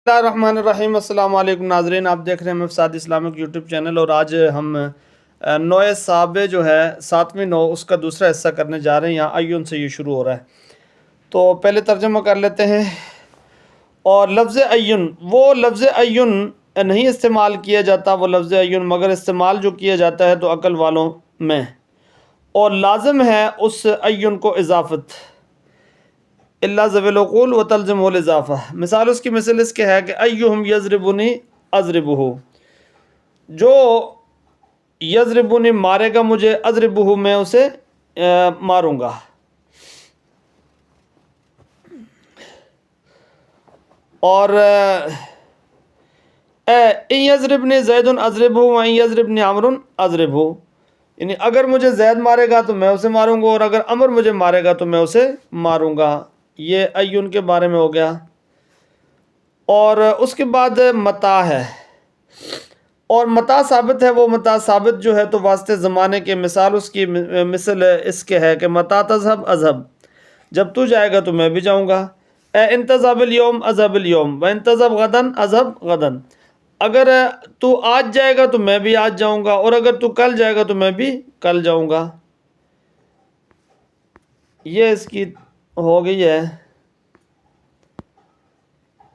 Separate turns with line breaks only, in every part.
بسم اللہ الرحمن الرحیم۔ السلام علیکم ناظرین، آپ دیکھ رہے ہیں مفساد اسلامک یوٹیوب چینل، اور آج ہم نوع صحابہ جو ہے 7ویں نوع اس کا دوسرا حصہ کرنے جا رہے ہیں۔ یہاں ایون سے یہ شروع ہو رہا ہے، تو پہلے ترجمہ کر لیتے ہیں۔ اور لفظ ایون، وہ لفظ ایون نہیں استعمال کیا جاتا، وہ لفظ ایون مگر استعمال جو کیا جاتا ہے تو عقل والوں میں، اور لازم ہے اس ایون کو اضافت اللہ ذوی العقول و تلزم الاضافہ۔ مثال اس کی مثل اس کے ہے کہ ایہم یضربنی اضربہ، جو یضربنی مارے گا مجھے، اضربہ میں اسے ماروں گا۔ اور ان یضربنی زید اضربہ و ان یضربنی عمرو اضربہ، یعنی اگر مجھے زید مارے گا تو میں اسے ماروں گا، اور اگر عمر مجھے مارے گا تو میں اسے ماروں گا۔ یہ ایون کے بارے میں ہو گیا۔ اور اس کے بعد متا ہے، اور متا ثابت ہے۔ وہ متا ثابت جو ہے تو واسطے زمانے کے، مثال اس کی مثل اس کے ہے کہ متا تذهب اذهب، جب تو جائے گا تو میں بھی جاؤں گا۔ ان تذهب اليوم اذهب اليوم وان تذهب غدا اذهب غدا، اگر تو آج جائے گا تو میں بھی آج جاؤں گا، اور اگر تو کل جائے گا تو میں بھی کل جاؤں گا۔ یہ اس کی ہو گئی ہے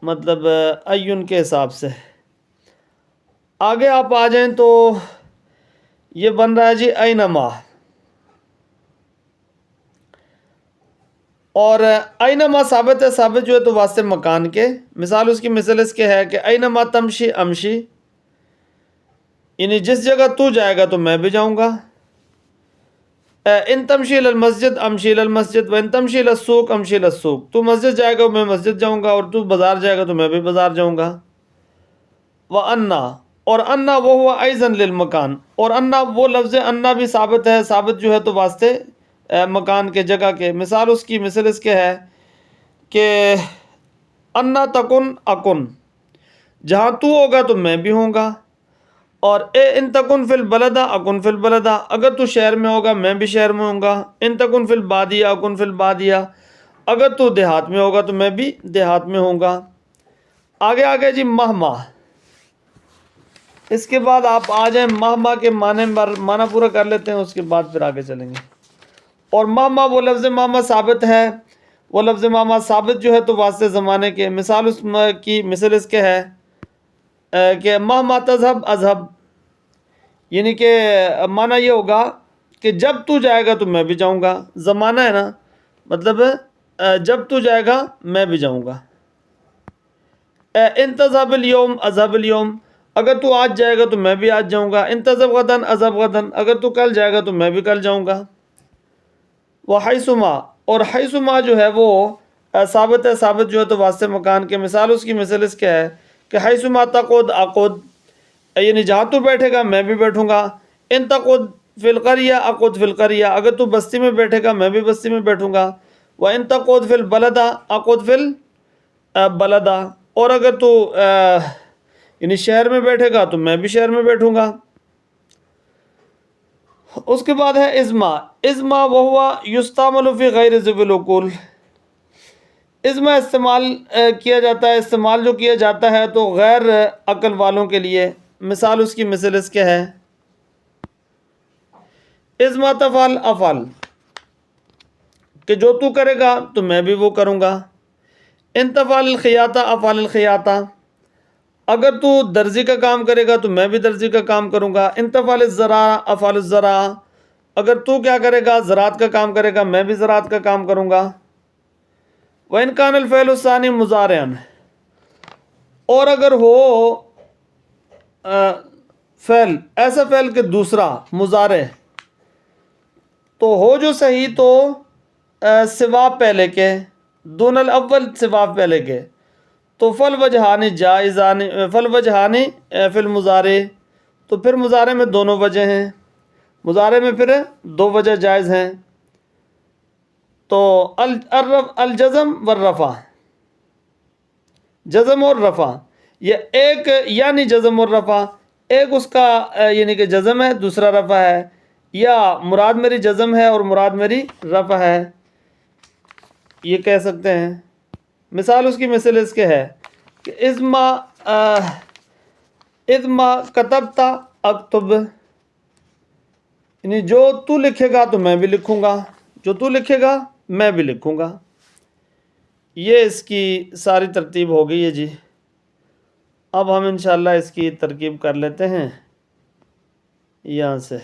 مطلب ایون کے حساب سے۔ آگے آپ آ جائیں تو یہ بن رہا ہے جی اینما، اور اینما ثابت ہے۔ ثابت جو ہے تو واسطے مکان کے، مثال اس کی مثل اس کے ہے کہ اینما تمشی امشی، یعنی جس جگہ تو جائے گا تو میں بھی جاؤں گا۔ ان تمشی الی المسجد امشی الی المسجد وان تمشی الی السوق امشی الی السوق، تو مسجد جائے گا میں مسجد جاؤں گا، اور تو بازار جائے گا تو میں بھی بازار جاؤں گا۔ وَأَنَّا، اور انا وہ ہوا ایزن للمکان، اور انا وہ لفظ انا بھی ثابت ہے۔ ثابت جو ہے تو واسطے مکان کے، جگہ کے، مثال اس کی مثل اس کے ہے کہ انا تکن اکن، جہاں تو ہوگا تو میں بھی ہوں گا۔ اور ان تکن فی البلدہ اکن فی البلدہ، اگر تو شہر میں ہوگا میں بھی شہر میں ہوں گا۔ ان تکن فی البادیہ اکن فی البادیہ، اگر تو دیہات میں ہوگا تو میں بھی دیہات میں ہوں گا۔ آگے جی مہما، اس کے بعد آپ آ جائیں مہما کے معنی پورا کر لیتے ہیں، اس کے بعد پھر آگے چلیں گے۔ اور مہما، وہ لفظ مہما ثابت ہے۔ وہ لفظ مہما ثابت جو ہے تو واسطے زمانے کے، مثال اس کی مثل اس کے ہے کہ مہما تذهب اذهب، یعنی کہ معنی یہ ہوگا کہ جب تو جائے گا تو میں بھی جاؤں گا۔ زمانہ ہے نا، مطلب جب تو جائے گا میں بھی جاؤں گا۔ ان تذهب اليوم اذهب اليوم، اگر تو آج جائے گا تو میں بھی آج جاؤں گا۔ ان تذهب غدا اذهب غدا، اگر تو کل جائے گا تو میں بھی کل جاؤں گا۔ وحیثما، اور حیثما جو ہے وہ ثابت ہے۔ ثابت جو ہے تو واسطے مکان کے، مثال اس کی مثل اس کے ہے کہ حیثما تقعد اقعد، یعنی جہاں تو بیٹھے گا میں بھی بیٹھوں گا۔ ان تقعد فی القریہ اقعد فی القریہ، اگر تو بستی میں بیٹھے گا میں بھی بستی میں بیٹھوں گا۔ وان تقعد فی البلدہ اقعد فی البلدہ، اور اگر تو یعنی شہر میں بیٹھے گا تو میں بھی شہر میں بیٹھوں گا۔ اس کے بعد ہے ازما۔ ازما وہ ہوا یستعمل فی غیر ذوی العقول، ازما استعمال کیا جاتا ہے، استعمال جو کیا جاتا ہے تو غیر عقل والوں کے لیے، مثال اس کی مثل اس کے ہے ازما تفعل افعل، کہ جو تو کرے گا تو میں بھی وہ کروں گا۔ ان تفعل الخیاطہ افعل الخیاطہ، اگر تو درزی کا کام کرے گا تو میں بھی درزی کا کام کروں گا۔ ان تفعل الزراع افعل الزراع، اگر تو کیا کرے گا زراعت کا کام کرے گا میں بھی زراعت کا کام کروں گا۔ وَإِنْ كَانَ الْفِعْلُ الثَّانِي مُضَارِعًا، اور اگر ہو فعل، ایسا فعل کہ دوسرا مضارع، تو ہو جو صحیح تو سوا پہلے کے، دون الاول سوا پہلے کے، تو فل وجہانی جائزان، فل وجہانی فی المضارع، تو پھر مضارع میں دونوں وجہ ہیں، مضارع میں پھر دو وجہ جائز ہیں۔ تو الجزم والرفع، جزم اور رفع، یہ ایک یعنی جزم اور رفع، ایک اس کا یعنی کہ جزم ہے، دوسرا رفع ہے، یا مراد میری جزم ہے اور مراد میری رفع ہے، یہ کہہ سکتے ہیں۔ مثال اس کی مثل اس کے ہے کہ اذما کتبتا اکتب، یعنی جو تو لکھے گا تو میں بھی لکھوں گا، جو تو لکھے گا میں بھی لکھوں گا۔ یہ اس کی ساری ترتیب ہو گئی ہے جی۔ اب ہم انشاءاللہ اس کی ترکیب کر لیتے ہیں یہاں سے،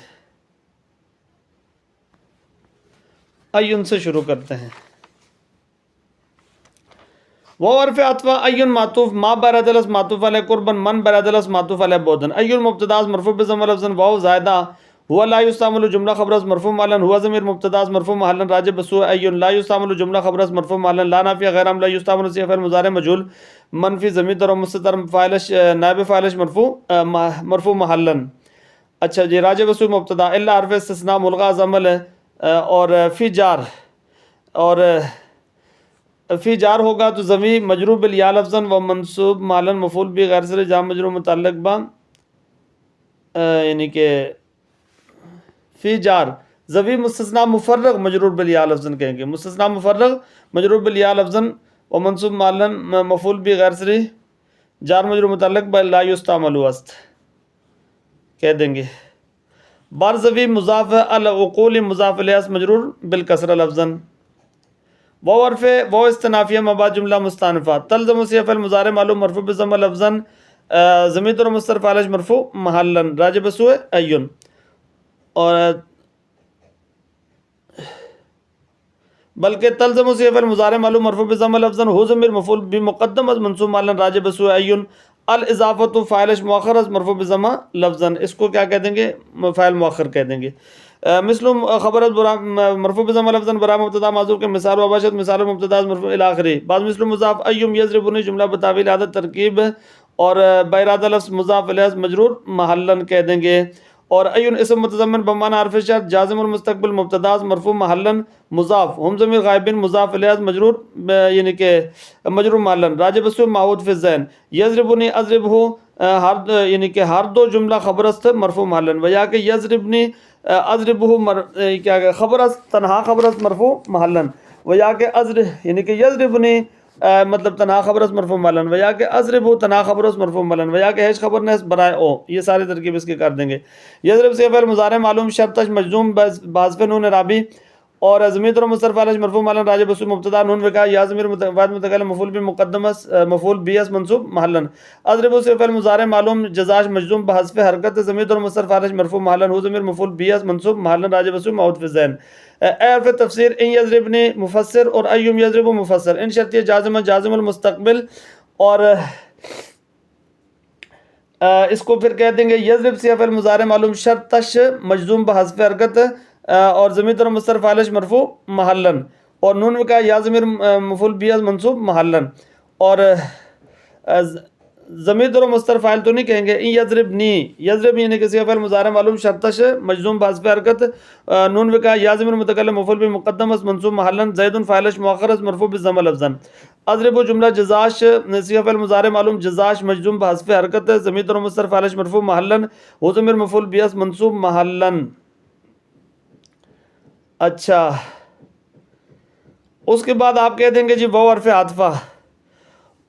ایون سے شروع کرتے ہیں۔ وہ عرف عطفہ ایون معطوف ما برد الس معطوف علیہ قربن من برد الس معطوف علیہ بودن، ایون مبتداء مرفوع بضم لفظا واو زائدہ هو لا يستعمل جملہ خبر مرفوع مالا هو ضمیر مبتدا مرفوع محلا راجع بسوء ایون لا يستعمل جملہ خبر مرفوع مالا لا نافیہ غیر عام لا يستعمل صیغہ فعل مضارع مجهول منفی ضمیر اور مستتر فاعلش نائب فاعلش مرفوع محلا۔ اچھا جی، راجع بسوء مبتدا الا حرف استثناء ملغا ضمل اور فی جار، اور فی جار ہوگا تو ضمیر مجرور بالیا لفظا و منصوب مالا مفعول بھی غیر صریح جار مجرور متعلق با یعنی کہ فی جار ضمیر مستثنیٰ مفرغ مجرور بالیا لفظا کہیں گے، مستثنیٰ مفرغ مجرور بالیا لفظا و منصوب مالا مفعول بھی غیر صریح جار مجرور متعلق با لا یستعمل وسط کہہ دیں گے۔ بار ضمیر مضاف العقول مضاف الیہ مجرور بالکسرہ لفظا۔ وہ عرف وہ استنافیہ مباد جملہ مستانفہ تلزم صیغہ فعل مضارع معلوم مرفوع بضم لفظا ضمیر اور مستتر فاعلش مرفوع محلا راجع بسوء ایون، اور بلکہ تلزم صیغہ فعل مضارع معلوم مرفوع بضم لفظا ہو ضمیر مفعول بمقدم از منصوب محلا راجع بسوء ایون، الاضافۃ فاعلش مؤخر از مرفوع بضم لفظا، اس کو کیا کہہ دیں گے؟ فاعل مؤخر کہہ دیں گے۔ مثل خبر مرفوع بضم لفظا برا مبتدا معذوف کے مثال و باشد مثال مبتدا مرفوع الی آخر، بعض مثل مضاف ایوم یضربنی جملہ بتاویل عادت ترکیب اور بارادہ لفظ مضاف الیہ مجرور محلا کہہ دیں گے، اور ایون اسم متضمن بمعنی حرف شرط جازم المستقبل مبتدا مرفوع محلا مضاف ہم ضمیر غائبین مضاف الیہ مجرور یعنی کہ مجرور محلا راجع بسوء معود فی الذہن، یضربنی اضربہ یعنی کہ ہر دو جملہ خبر است مرفوع محلا، ویا کہ یضربنی اضربہ کیا خبر است تنہا خبر است مرفوع محلا، ویا کہ یعنی کہ یضربنی مطلب تنہا خبر است مرفوع محلا، ویا کہ اضربہ تنہا خبر است مرفوع محلا، ویا کہ ہیش خبر نس برائے او، یہ ساری ترکیب اس کے کر دیں گے۔ یضرب سے فعل مضارع معلوم شرطش مجزوم بحذف نون رابی اور ضمیر اور مستتر فاعلش مرفوع محلا راجع بسوء مبتدا نون وقاء یا ضمیر واحد متکلم مفعول بھی مقدم مفعول بھی اس منصوب محلا، اضرب سے فعل مضارع معلوم جزاش مجزوم بحذف حرکت ضمیر اور مستتر فاعلش مرفوع محلا ہو ضمیر مفعول بھی اس منصوب محلا راجع بسوء معود فی الذہن۔ حرف تفسیر ان یضربنی مفسر اور ایوم یضرب مفسر، ان شرطیہ جازم المستقبل، اور اس کو پھر کہہ دیں گے یضرب سے فعل مضارع معلوم شرطش مجزوم بحذف حرکت اور ضمیر اور مستتر فاعلش مرفوع محلا، اور نون وقاء یا ضمیر مفعول بھی منصوب محلا، اور ضمیر اور مستتر فاعل تو نہیں کہیں گے۔ ان یضربنی یضرب یعنی کہ صیغہ فعل مضارع معلوم شرطش مجزوم بحذف حرکت نون وقاء یا ضمیر متکلم مفعول بھی مقدم از منصوب محلا زید فاعلش مؤخر از مرفوع بضم لفظا، اضرب جملہ جزاش صیغہ فعل مضارع معلوم جزاش مجزوم بحذف حرکت ضمیر اور مستتر فاعلش مرفوع محلا و ضمیر مفعول بھی منصوب محلا۔ اچھا، اس کے بعد آپ کہہ دیں گے جی وہ حرف عاطفہ،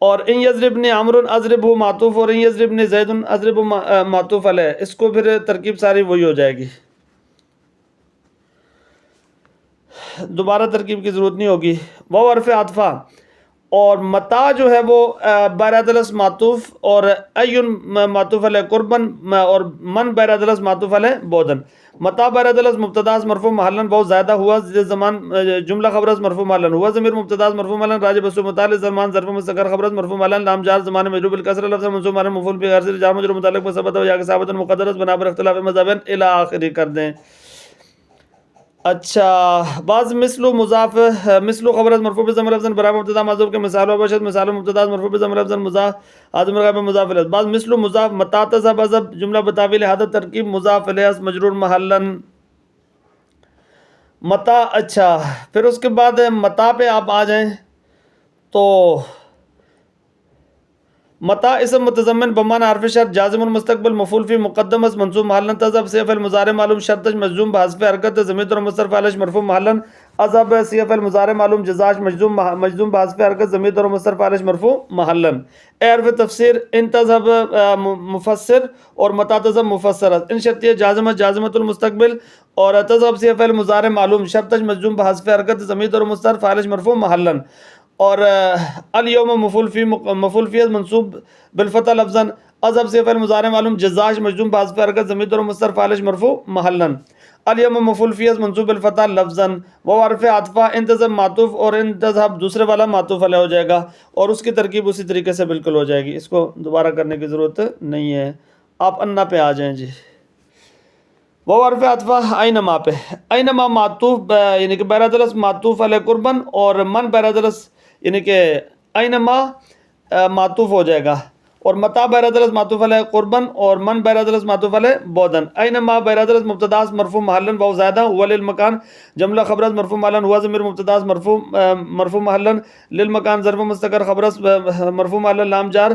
اور ان یضربنی عمرو اضربہ معطوف اور ان یضربنی زید اضربہ معطوف علیہ، اس کو پھر ترکیب ساری وہی ہو جائے گی، دوبارہ ترکیب کی ضرورت نہیں ہوگی۔ وہ حرف عاطفہ اور متا جو ہے وہ بارادلس معطوف اور ایون معطوف علیہ قربن اور من بارادلس معطوف علیہ بودن، متا بارادلس مبتدا مرفوع محلا بہت زیادہ ہوا زمان جملہ خبر مرفوع محلا ہوا ضمیر مبتدا مرفوع محلا راجع بسوء متعلق زمان ظرف مستقر خبر مرفوع محلا لام جار زمان مجرور بالکسر لفظ منصوب محلا مفعول بھی غیر صریح جار مجرور متعلق بثبت و یا کہ ثابت مقدر بنا پر اختلاف مذاہب الی آخری کر دیں۔ اچھا، بعض مثل مضاف مثل خبر مرفوع بضم لفظ برا مبتدا معذوف کے مثال و بشد مثال مبتدا مرفوع بضم لفظ مضاف آدم غیب مضاف الیہ، بعض مثل مضاف متا تذهب ذهب جملہ بتاویل هذا ترکیب مضاف الیہ مجرور محلا متا۔ اچھا، پھر اس کے بعد متا پہ آپ آ جائیں تو متا اسم متضمن بمان حرف شرط جازم المستقبل مفعول فی مقدم از منصوب محلا تذهب صيغه فعل مضارع معلوم شرطش مجزوم بحذف حرکت ضمیر اور مصدر فاعلش مرفوع محلا اذهب صيغه فعل مضارع معلوم جزاش مجزوم بحذف حرکت ضمیر اور مصدر فاعلش مرفوع محلا. اے حرف تفسیر ان تذهب مفسر اور متا تذهب مفسر ان شرطیہ جازمۃ المستقبل اور تذهب صيغه فعل مضارع معلوم شرطش مجزوم بحذف حرکت ضمیر اور مصدر فاعلش مرفوع محلا. اور الیوم مفعول فی منصوب بالفتح لفظا اذهب صيغه فعل مضارع معلوم جزاش مجزوم بحذف حرکت ضمیر اور مصدر فاعلش مرفوع محلا. الیوم مفعول فی منصوب بالفتح لفظا وہ حرف عطفہ ان تذهب معطوف اور ان تذهب دوسرے والا معطوف علیہ ہو جائے گا اور اس کی ترکیب اسی طریقے سے بالکل ہو جائے گی. اس کو دوبارہ کرنے کی ضرورت نہیں ہے. آپ انا پہ آ جائیں جی. وہ حرف عطفہ اینما پہ اینما معطوف یعنی کہ بہرحال معطوف علیہ قربن اور من بہرحال یعنی کہ اینما معطوف ہو جائے گا اور متا بہرحال معطوف علیہ قربن اور من بہرحال معطوف علیہ بودن. اینما بہرحال مبتدا مرفوع محلا و زائدہ هو للمکان جملہ خبر مرفوع محلا ہوا ضمیر مبتدا مرفوع محلا للمکان ظرف مستقر خبر مرفوع محلا لام جار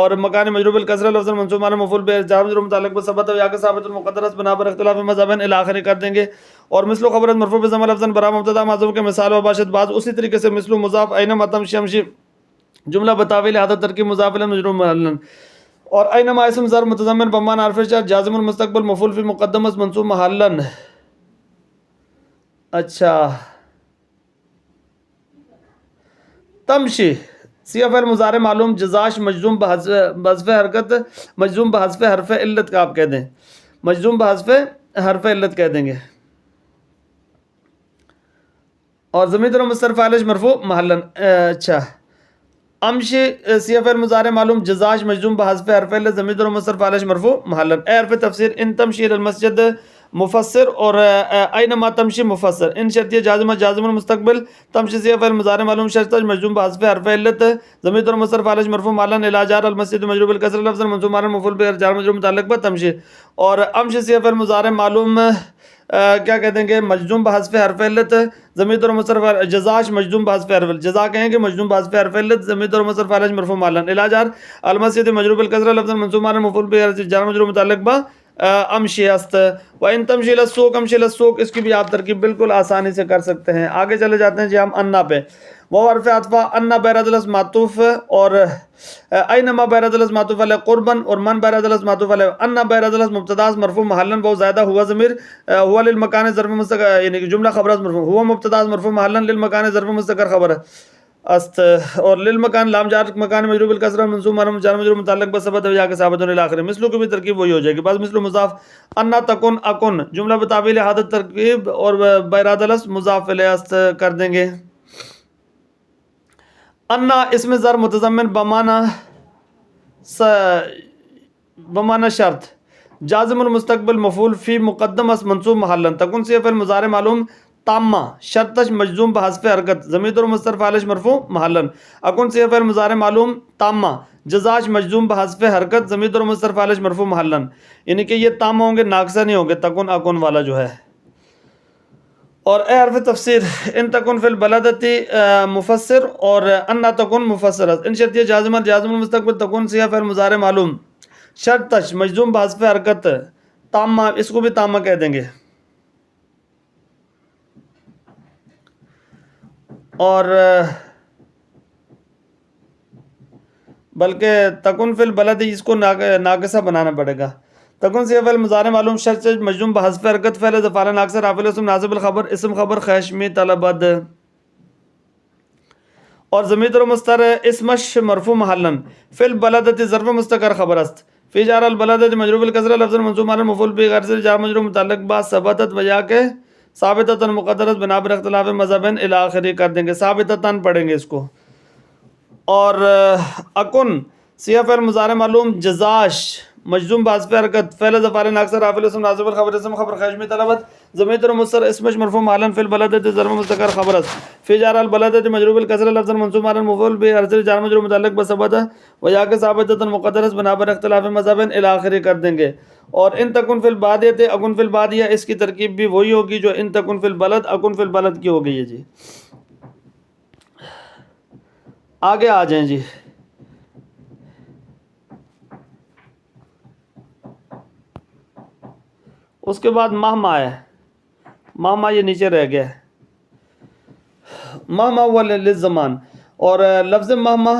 اور مکان مجرور بالکسرہ لفظ منصوب محلا مفعول به جار مجرور متعلق بثبت یا کہ ثابت المقدر بنا پر اختلاف مذاہب الی آخر کر دیں گے. اور مثل خبر مرفوع بضم لفظا برا مبتدا معذوف کے مثال و باشد بعض اسی طریقے سے مثل مضاف اینما تمشی امشی جملہ بتاویل حادث ترکیب مضاف الیہ مجرور محلا. اور اینما اسم ظرف متضمن بمان حرف شرط جازم المستقبل مفعول فی مقدم از منصوب محلا. اچھا تمشی صیغہ فعل مضارع معلوم جزاش مجزوم بحذف حرکت مجزوم بحذف حرف علت کا آپ کہہ دیں مجزوم بحذف حرف علت کہہ دیں گے اور ضمیر اور مصدر فاعلش مرفوع محلا. اچھا امشی صیغہ فعل مضارع معلوم جزاش مجزوم بحذف حرف علت ضمیر اور مصدر فاعلش مرفوع محلا. اے حرف تفسیر ان تمشی الی المسجد مفسر اور اینما تمشی مفسر ان شرطیہ جازم المستقبل تمشی صیغہ فعل مضارع معلوم شرط مجزوم بحذف حرف علت ضمیر اور مصدر فاعلش مرفوع محلا الی جار المسجد مجرور بالکسر لفظ منصوب محلا مفعول به جار مجرور متعلق بہ تمشی. اور امشی صیغہ فعل مضارع معلوم کیا کہہ دیں گے مجزوم بحذف حرف علت ضمیر اور مصدر جزاش مجزوم بحذف حرف علت جزا کہیں گے مجزوم بحذف حرف علت ضمیر اور مصدر فاعلش مرفوع محلا الی جار المسجد مجرور بالکسر لفظ منصوب محلا مفعول به جار مجرور متعلق بہ امشی است. وان تمشی الی السوق امشی الی السوق اس کی بھی آپ ترکیب بالکل آسانی سے کر سکتے ہیں. آگے چلے جاتے ہیں جی ہم انا پہ. وہ حرف عطفہ انا بہرحال معطوف اور اینما بہرحال معطوف علیہ قربن اور من بہرحال معطوف علیہ انا بہرحال مبتدا مرفوع محلا وہ زائدہ ہوا ضمیر ہوا للمکان ظرف مستقر یعنی کہ جملہ خبر مرفوع ہوا مبتدا مرفوع محلا للمکان ظرف مستقر خبر است اور للمکان لام جار مکان مجرور بالکسرہ منصوب مرفوع جار مجرور متعلق بثبت یا کہ ثابت الی آخر. مثلوں کی بھی ترکیب وہی ہو جائے گی. بعض مثل مضاف انا تکن اکن جملہ بتاویل حادث ترکیب اور بہرحال مضاف الیہ است کر دیں گے. انا اسم ظرف متضمن بمعنی شرط جازم المستقبل مفعول فی مقدم از منصوب محلا تکن صیغہ فعل مضارع معلوم تامہ شرطش مجزوم بحذف حرکت ضمیر اور مصدر فاعلش مرفوع محلا. اکن صیغہ فعل مضارع معلوم تامہ جزاش مجزوم بحذف حرکت ضمیر اور مصدر فاعلش مرفوع محلا. یعنی کہ یہ تامہ ہوں گے ناقصہ نہیں ہوں گے تکن اکن والا جو ہے. اور اے حرف تفسیر ان تکن فی البلدتی مفسر اور انا تکن مفسر ان شرطیہ جازم المستقبل تکن صیغہ فعل مضارع معلوم شرطش مجزوم بحذف حرکت تامہ اس کو بھی تامہ کہہ دیں گے. اور بلکہ تکن فی البلد اس کو ناقصہ بنانا پڑے گا. تکن صیغہ فعل مضارع معلوم شرط مجزوم بحذف حرکت فعل افعال ناقصہ رافع اسم ناصب الخبر اسم خبر خشمی طلبد اور ضمیر اور مستتر اسمش مرفوع محلا فی البلدۃ ظرف مستقر خبر است فی جار البلدۃ مجرور بالکسرہ لفظ منصوب محلا مفعول به غیر سے جار مجرور متعلق با ثبتت وجا کے ثابتۃ مقدرۃ بنا پر اختلاف مذہبین الی آخر کر دیں گے. ثابتۃ پڑھیں گے اس کو. اور اکن صیغہ فعل مضارع معلوم جزاش مجزوم بحذف حرکت فعل افعال ناقصہ رافع اسم ناصب الخبر اسم خبر خشمی طلبت ضمیر مستتر اسمش مرفوع محلا فی البلدۃ ظرف مستقر خبر است فی جار البلدۃ مجرور بالکسرہ لفظ منصوب محلا مفعول به ارسل جار مجرور متعلق بثبت و یا کہ ثابتۃ مقدرۃ بنا پر اختلاف مذہبین الی آخر کر دیں گے. اور ان تکن فی البادیۃ اکن فی البادیہ اس کی ترکیب بھی وہی ہوگی جو ان تکن فی البلد اکن فی البلد کی ہو گئی ہے. جی آگے آ جائیں جی. اس کے بعد مہما ہے، مہما یہ نیچے رہ گیا ہے، مہما ہوا للزمان، اور لفظ مہما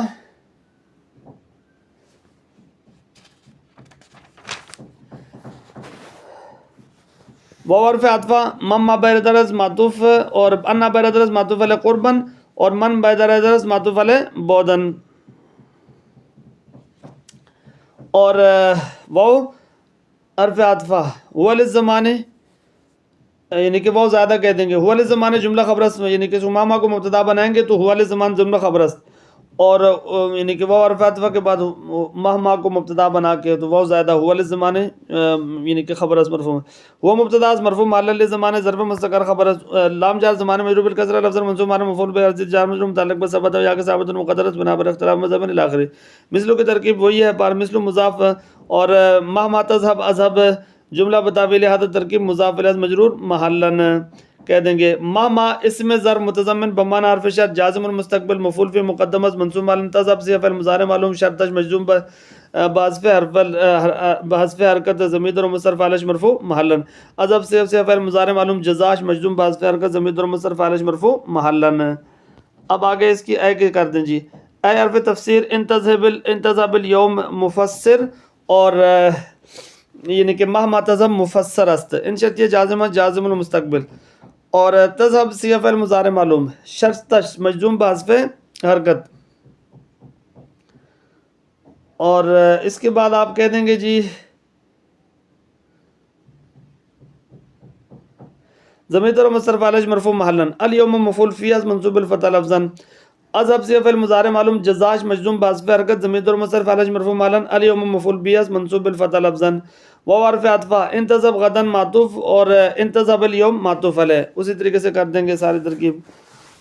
وہ عرف عطفہ، مما بیر درز معطوف، اور انا بیر درز معطوف علیہ قربن، اور من بیر درز معطوف علیہ بودن، اور وہ عرف عطفہ ہوا للزمانے، یعنی کہ وہ زیادہ کہہ دیں گے، ہوا للزمانے جملہ خبرست، یعنی کہ ماما کو مبتدا بنائیں گے تو ہوا للزمان جملہ خبرست، اور یعنی کہ وہ عرف عطفہ کے بعد مہما کو مبتدا بنا کے تو وہ زیادہ ہوا للزمانے یعنی کہ خبرست مرفوع، وہ مبتدا مرفوع معلل للزمانے ضرب مستقر خبرست، لام جار زمانے مجرور بالکسرہ لفظ منصوب معنی مفعول به ارض جار مجرور متعلق بثبت یا کہ ثابت مقدرت بنا پر اختلاف مذہب الاخری، مثلو کی ترکیب وہی ہے، پر مثلو مضاف، اور مہما تذهب اذهب جملہ بتاویل لہذا ترکیب مضاف الیہ مجرور محلن کہہ دیں گے، مہما اسم ظرف متضمن بمعنی حرف شرط جازم المستقبل مفعول فی مقدم از منصوب معلوم تذهب صیغہ فعل مضارع معلوم شرط مجزوم بحذف حرکت ضمیر و مصرف علیہ مرفوع محلن، اذهب صیغہ فعل مضارع معلوم جزاش مجزوم بحذف حرکت ضمیر و مصرف علیہ مرفوع محلن۔ اب آگے اس کی اے کے کر دیں جی، اے حرف تفسیر انتذهب اليوم مفسر، اور یعنی کہ مہما تذهب مفسر است، ان شرط یہ جازم المستقبل، اور تذهب صیغہ فعل مضارع معلوم شرط تش مجزوم بحذف حرکت، اور اس کے بعد آپ کہہ دیں گے جی ضمیر و مصرف علیہ مرفوع محلن، الیوم مفعول فی از منصوب الفتح لفظا، اذهب صیغہ فعل مضارع معلوم جزاش مجزوم بحذف حرکت ضمیر و مصرف علیہ مرفوع محلن، الیوم مفعول بی از منصوب الفتح لفظا، وہ حرف عطفہ انتذهب غدا معطوف، اور انتذهب اليوم معطوف علیہ، اسی طریقے سے کر دیں گے ساری ترکیب۔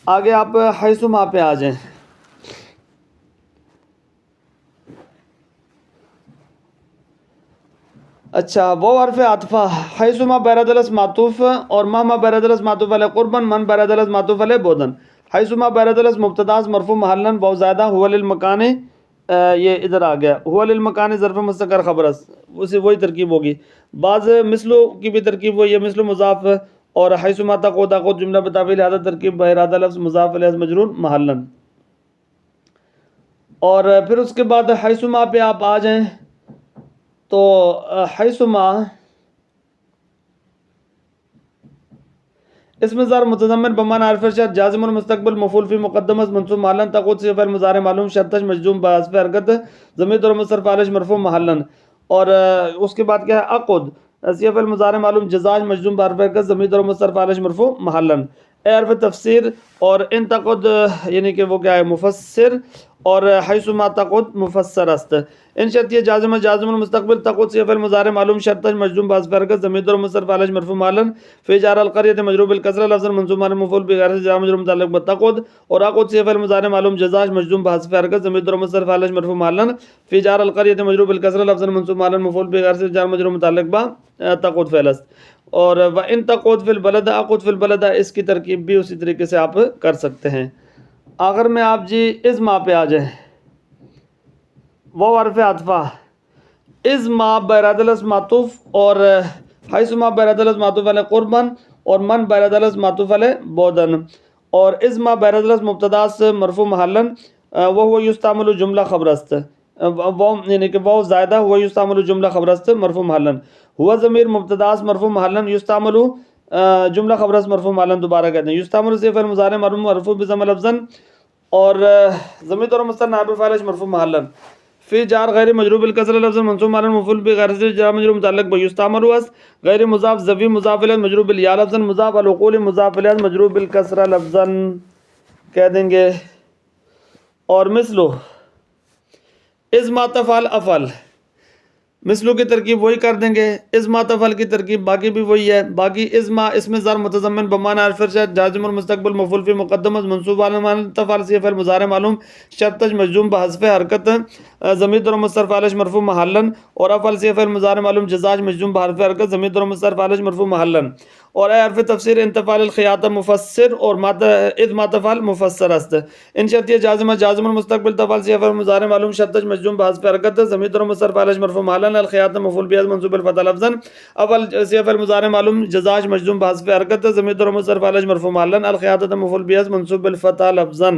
آگے آپ حیثما پہ آ جائیں، اچھا وہ حرف عطفہ حیثما بیر درز معطوف، اور مہما بیر درز معطوف علیہ قربن، من بیر درز معطوف علیہ بودن، حیثما بیر درز مبتدا مرفوع محلن وہ زیادہ ہوا للمکان، یہ ادھر آ گیا ہوا للمکان ظرف مستقر خبرست، اسی وہی ترکیب ہوگی، بعض مثلو کی بھی ترکیب وہی ہے، مثلو مضاف، اور حیثما تقود جملہ بتاویل لہذا ترکیب بارادہ لفظ مضاف الیہ مجرور محلن، اور پھر اس کے بعد حیثما پہ آپ آ جائیں تو حیثما اسم ظرف متضمن بمعنی حرف شرط جازم المستقبل مفعول فی مقدم از منصوب محلن تقود صیغہ فعل مضارع معلوم شرطش مجزوم بحذف حرکت ضمیر و مصرف علیہ مرفوع محلن، اور اس کے بعد کیا ہے عقد صیغہ فعل مضارع معلوم جزاش مجزوم بحرف حرکت ضمیر و مصرف علیہ مرفوع محلن، اے حرف تفسیر، اور ان تقد یعنی کہ وہ کیا ہے مفسر، اور حیثما تقد مفسر است، ان شرط یہ جازم المستقبل تقود صیغہ فعل مضارع معلوم شرط مجزوم بحذف حرکت ضمیر و مصرف علیہ مرفوع محلن، فی جار القریۃ مجرور بالکسرہ لفظ منصوب مفعول بغیر جار مجرور متعلق بتقود، اور عقد صیغہ فعل مضارع معلوم جزاش مجزوم بحذف حرکت ضمیر و مصرف علیہ مرفوع محلن، فی جار القریۃ مجرور بالکسرہ لفظ منصوب مفعول بغیر جار مجرور متعلق بتقود فعل است، اور وان تقود فی البلد عقد فی البلد، اس کی ترکیب بھی اسی طریقے سے آپ کر سکتے ہیں۔ آخر میں آپ جی از ما پہ آ جائیں، وہ حرف عطفہ از ما بیرادلس معطوف، اور حیثما بیرادلس معطوف علیہ قربن، اور من بیرادلس معطوف علیہ بودن، اور از ما بیرادلس مبتدا مرفوع محلن وہ یستعمل جملہ خبرست، وہ یعنی کہ وہ زائدہ وہ یستعمل جملہ خبرست مرفوع محلن، ہوا ضمیر مبتدا مرفوع محلن یستعمل جملہ خبرست مرفوع محلن، دوبارہ کہتے ہیں یستعمل صیغہ فعل مضارع معلوم مرفوع بضم لفظا، اور ضمیر اور مصدر نائب فاعل مرفوع محلن، فی جار غیر مجرور بالکسرہ لفظ منصوب محلن مفعول بغیر جار مجرور متعلق بیستعمل اس غیر مضاف ضوی مضاف الیہ مجرور بالیا لفظا مضاف العقول مضاف الیہ مجرور بالکسرہ لفظا کہہ دیں گے، اور مثلو از ما تفعل افعل، مثلو کی ترکیب وہی کر دیں گے، از ما تفعل کی ترکیب باقی بھی وہی ہے، باقی از ما اسم ظرف متضمن بمعنی حرف شرط جازم المستقبل مفعول فی مقدم از منصوب علی تفعل صیغہ فعل مضارع معلوم شرط مجزوم بحذف حرکت ضمیر در مستر فعلش مرفوع محلن، اور افعل سی فعل مضارع معلوم جزاج مجزوم بحرف حرکت ضمیر در مستر فعلش مرفوع محلن، اور اے حرف تفسیر انتفال الخیاطہ مفسر، اور اذ ما تفعل مفسر است. ان شرطیہ جازمہ جازم المستقبل تفعل سی فعل مضارع معلوم شدج مجزوم بحرف حرکت ضمیر در مستر فعلش مرفوع محلن، الخیاطہ مفعول به منصوب الفتح لفظا، اول سی فعل مضارع معلوم جزاج مجزوم بحرف حرکت ضمیر در مستر فعلش مرفوع محلن، الخیاطہ مفعول به منصوب الفتح لفظا.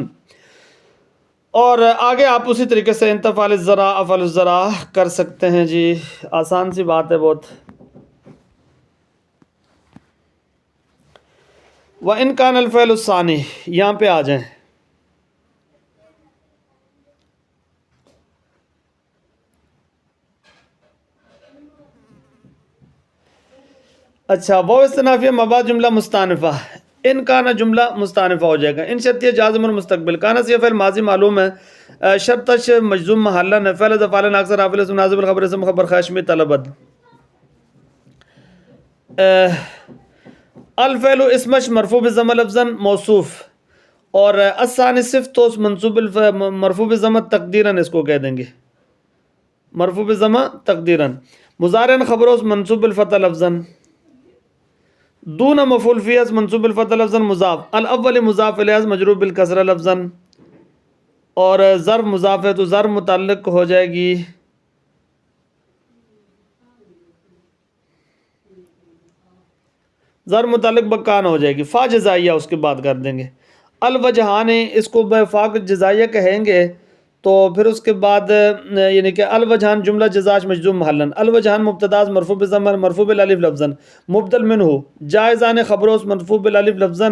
اور آگے آپ اسی طریقے سے انتفال الزرا افعل الزرا کر سکتے ہیں جی، آسان سی بات ہے بہت. وَإِنْ كَانَ الْفِعْلُ الثَّانِي، یہاں پہ آ جائیں. اچھا، وہ استنافیہ مباد جملہ مستانفہ، ان کانا جملہ مستانفہ ہو جائے گا. ان شرطیہ جازم المستقبل، کانا سی فعل ماضی معلوم ہے، شرطش مجزوم محلن ہے، فعل افعال اکثر حافل اسم ناصب الخبر اسم خبر خاشمی طلبد. الفعل اسمش مرفوع بالضمہ لفظا موصوف، اور الثانی صفت تو منصوب مرفوع بالضمہ تقدیراً اس کو کہہ دیں گے، مرفوع بالضمہ تقدیراً. مضارع خبر اس منصوب بالفتح لفظا، دون مفعول فی از منصوب الفتح لفظا مضاف، الاول مضاف الیہ مجرور بالکسرہ لفظا، اور ظرف مضاف ہے تو ظرف متعلق ہو جائے گی ظرف متعلق بکان ہو جائے گی، فا جزائیہ اس کے بعد کر دیں گے. الوجہان، اس کو فا جزائیہ کہیں گے تو پھر اس کے بعد یعنی کہ الوجہان جملہ جزاج مجزوم محلن، الوجہان مبتدا مرفوع بالضمہ مرفوع بالالف لفظا، مبدل منہ جائزان خبروس مرفوع بالالف لفظا،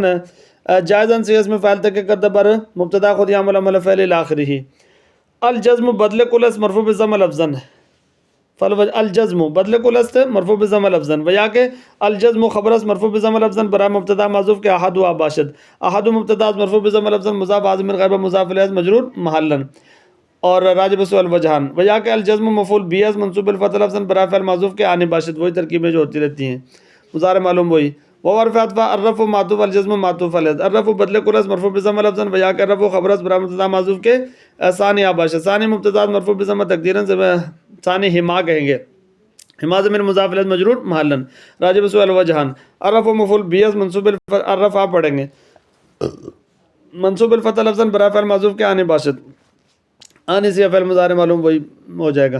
جائزان سی اسم فاعل تک قدبر مبتدا خود یعمل عمل فعل الی آخرہ. الجزم بدل کلس مرفوع بالضمہ لفظا، الجزم بدل کلست مرفوع بالضمہ لفظا، ویا کہ الجزم خبرس مرفوع بالضمہ لفظا برائے مبتدا معذوف کے احد و باشد، احد مبتدا مرفوع بالضمہ لفظا مضاف عازم غیب مضاف الیہ مجرور محلن، اور راجب سو الوجہان، ویا کہ الجزم مفعول بیس منصوب الفتح لفظا برائے فعل معذوف کے آنے باشد. وہی ترکیبیں جو ہوتی رہتی ہیں، مضارع معلوم وہی. وورف عطف الرف معطوف الجزم معطوف علیہ، الرف بدل کلس مرفوع بالضمہ لفظا، ویا کہ الرف خبرس برائے مبتدا معذوف کے ثانی باشد، ثانی مبتدا مرفوع بالضمہ تقدیرا ثانی ہما کہیں گے، ہما ضمیر مضاف الیہ مجرور محلن. راجب سو الوجہان، الرف مفعول بیس منصوب الرف آپ پڑھیں گے منصوب الفتح لفظا برائے فعل معذوف کے آنے باشد، آنے سے فعل مضارع معلوم وہی ہو جائے گا.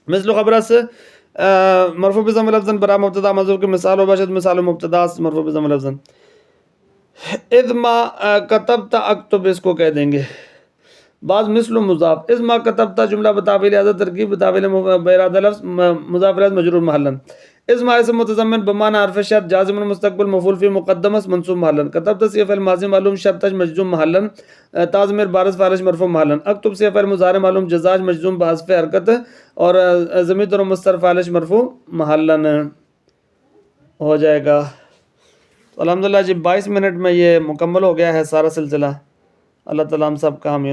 مثل خبرس مرفوع بالضمہ لفظا برائے مبتدا معذوف کے مثال و باشد، مثال مبتدا مرفوع بالضمہ لفظا. اذ ما کتبت اکتب اس کو کہہ دیں گے. بعض مثل مضاف، اذ ما کتبت جملہ بتاویل اعادہ ترکیب بتاویل بارادہ لفظ مضاف الیہ مجرور محلن. اذ ما اسم متضمن بمعنى حرف شرط جازم المستقبل مفعول فی مقدمس منصوب محلن. کتبت سی فعل ماضی معلوم شرطش مجزوم محلن، تاضمیر بارز فاعلش مرفوع محلن. اکتب سی فعل مضارع معلوم جزاج مجزوم بحذف حرکت، اور ضمیر در مستتر فاعلش مرفوع محلن ہو جائے گا. الحمدللہ جی 22 منٹ میں یہ مکمل ہو گیا ہے سارا سلسلہ. اللہ تعالیٰ ہم سب کا حامی